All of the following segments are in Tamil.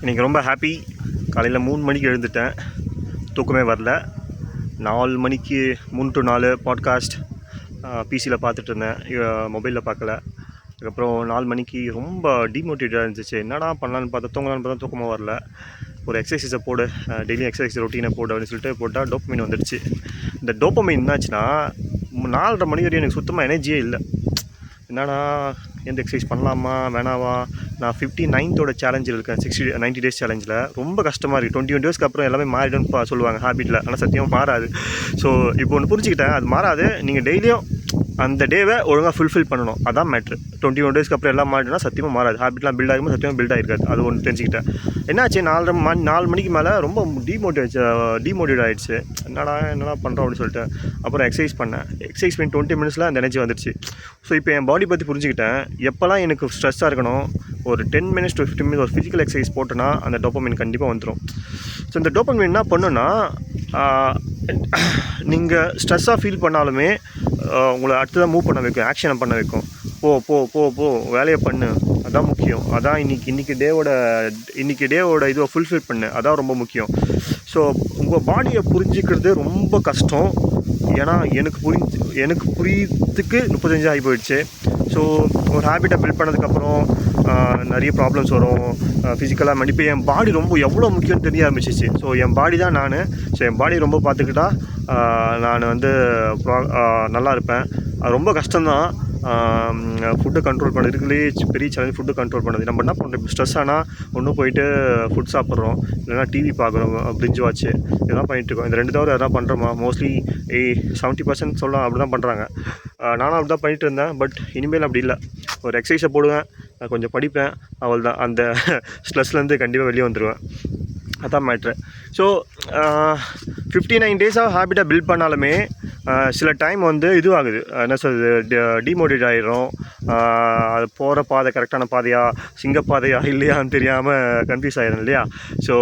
இன்றைக்கி ரொம்ப ஹாப்பி. காலையில் 3 மணிக்கு எழுந்துட்டேன், தூக்கமே வரல. 4 மணிக்கு 3 to 4 பாட்காஸ்ட் பிசியில் பார்த்துட்டு இருந்தேன், மொபைலில் பார்க்கல. அதுக்கப்புறம் 4 மணிக்கு ரொம்ப டிமோட்டிவேட்டாக இருந்துச்சு. என்னடா பண்ணலான்னு பார்த்தா தூக்கமாக வரல. ஒரு எக்ஸசைஸை போடு, டெய்லி எக்ஸசைஸ் ரொட்டீனை போடு அப்படின்னு சொல்லிட்டு போட்டால் டோப்பமைன் வந்துடுச்சு. இந்த டோப்பமைன் என்னாச்சுன்னா 4:30 மணி வரையும் எனக்கு சுத்தமாக எனர்ஜியே இல்லை. என்னடா எந்த எக்ஸசைஸ் பண்ணலாமா வேணாவா? நான் 59th சேலஞ்சில் இருக்கேன், 90 days சேலஞ்சில். ரொம்ப கஷ்டமாக இருக்குது. 21 daysக்கு அப்புறம் எல்லாமே மாறிடும்னு சொல்லுவாங்க ஹேபிட்டில். ஆனால் சத்தியமாக மாறாது. ஸோ இப்போ ஒன்று புரிஞ்சுக்கிட்டேன், அது மாறாது. நீங்கள் டெய்லியும் அந்த டேவை ஒழுங்காக ஃபுல்ஃபில் பண்ணணும், அதான் மேட்ரு. 21 daysக்கு அப்புறம் எல்லாம் மாறிடுனா சத்தியமாக மாறாது. ஹேபிட்லாம் பில்ட் ஆகும்போது சத்தியமாக பில்ட் ஆகிருக்காது. அது ஒன்று தெரிஞ்சுக்கிட்டேன். என்னாச்சு, 4 மணிக்கு மேலே ரொம்ப டிமோட்டிவேட் ஆகிடுச்சு. என்னடா பண்ணுறோம் அப்படின்னு சொல்லிட்டு அப்புறம் எக்ஸசைஸ் பண்ணேன். எக்ஸசைஸ் பண்ணி 20 minutesல அந்த எனர்ஜி வந்துடுச்சு. ஸோ இப்போ என் பாடி பற்றி புரிஞ்சுக்கிட்டேன். எப்போல்லாம் எனக்கு ஸ்ட்ரெஸ்ஸாக இருக்கணும், ஒரு 10 minutes to 15 minutes ஒரு ஃபிசிக்கல் எக்ஸசைஸ் போட்டோன்னா அந்த டோப்பமைன் கண்டிப்பாக வந்துடும். ஸோ இந்த டோப்பமைன் என்ன பண்ணுன்னா, நீங்கள் ஸ்ட்ரெஸ்ஸாக ஃபீல் பண்ணாலுமே உங்களை அடுத்ததாக மூவ் பண்ண வைக்கும், ஆக்ஷனை பண்ண வைக்கும். போ வேலையை பண்ணு, அதான் முக்கியம். அதான் இன்றைக்கி டேவோட இதுவை ஃபுல்ஃபில் பண்ணு, அதான் ரொம்ப முக்கியம். ஸோ உங்கள் பாடியை புரிஞ்சிக்கிறது ரொம்ப கஷ்டம். ஏன்னா எனக்கு புரியறதுக்கு 35 ஆகி போயிடுச்சு. ஸோ ஒரு ஹேபிட்டை பில்ட் பண்ணதுக்கப்புறம் நிறைய ப்ராப்ளம்ஸ் வரும் ஃபிசிக்கலாக. மடிப்பு என் பாடி எவ்வளோ முக்கியம்னு தெரிய ஆரம்பிச்சிச்சு. ஸோ என் பாடி தான் நான். ஸோ என் பாடி ரொம்ப பார்த்துக்கிட்டா நான் நல்லா இருப்பேன். அது ரொம்ப கஷ்டம்தான். ஃபுட்டை கண்ட்ரோல் பண்ண இருக்குலேயே பெரிய சேலஞ்ச் ஃபுட்டு கண்ட்ரோல் பண்ணது. நம்ம என்ன பண்ணுறோம், ஸ்ட்ரெஸ் ஆனால் ஒன்றும் போயிட்டு ஃபுட் சாப்பிட்றோம், இல்லைனா டிவி பார்க்குறோம், பிரிட்ஜ் வாட்ச்சு, இதெல்லாம் பண்ணிகிட்ருக்கோம். இந்த 2 தவிர எதாவது பண்ணுறோமா? மோஸ்ட்லி 70% சொல்லலாம் அப்படி தான் பண்ணுறாங்க. நானும் அப்படி தான் பண்ணிகிட்டு இருந்தேன். பட் இனிமேல் அப்படி இல்லை. ஒரு எக்ஸசைஸை போடுவேன், கொஞ்சம் படிப்பேன், அவள் தான் அந்த ஸ்ட்ரெஸ்லேருந்து கண்டிப்பாக வெளியே வந்துடுவேன். அதான் மேட்ரு. ஸோ 59 days ஹேபிட்டாக பில்ட் பண்ணாலுமே சில டைம் இதுவாகுது, என்ன சொல்கிறது, டிமோட்டிவேட் ஆகிடும். அது போகிற பாதை கரெக்டான பாதையா, சிங்கப்பாதையா இல்லையான்னு தெரியாமல் கன்ஃபியூஸ் ஆகிடும் இல்லையா? ஸோ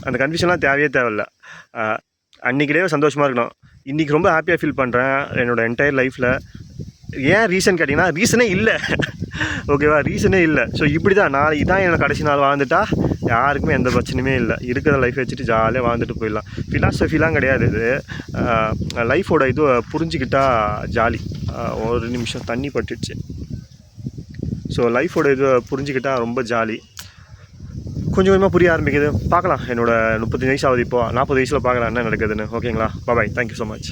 அந்த கன்ஃபியூஷன்லாம் தேவையில்லை. அன்றைக்கி டே சந்தோஷமாக இருக்கணும். இன்றைக்கி ரொம்ப ஹாப்பியாக ஃபீல் பண்ணுறேன் என்னோடய என்டையர் லைஃப்பில். ஏன் ரீசன் கேட்டிங்கன்னா, ரீசனே இல்லை. ஓகேவா, ரீசனே இல்லை. ஸோ இப்படி தான் நாளைக்கு தான் எனக்கு கடைசி நாள் வாழ்ந்துட்டா யாருக்குமே எந்த பிரச்சனையுமே இல்லை. இருக்கிற லைஃப் வச்சுட்டு ஜாலியாக வாழ்ந்துட்டு போயிடலாம். ஃபிலாசபிலாம் கிடையாது இது. லைஃபோட இது புரிஞ்சுக்கிட்டா ஜாலி. ஒரு நிமிஷம் தண்ணி பட்டுடுச்சு. ஸோ லைஃபோட இது புரிஞ்சுக்கிட்டா ரொம்ப ஜாலி. கொஞ்சம் கொஞ்சமாக புரிய ஆரம்பிக்குது. பார்க்கலாம், என்னோட 35 வயசு ஆகுது. இப்போது 40 வயசில் பார்க்கலாம் என்ன நடக்குதுன்னு. ஓகேங்களா, பாய். Thank you so much.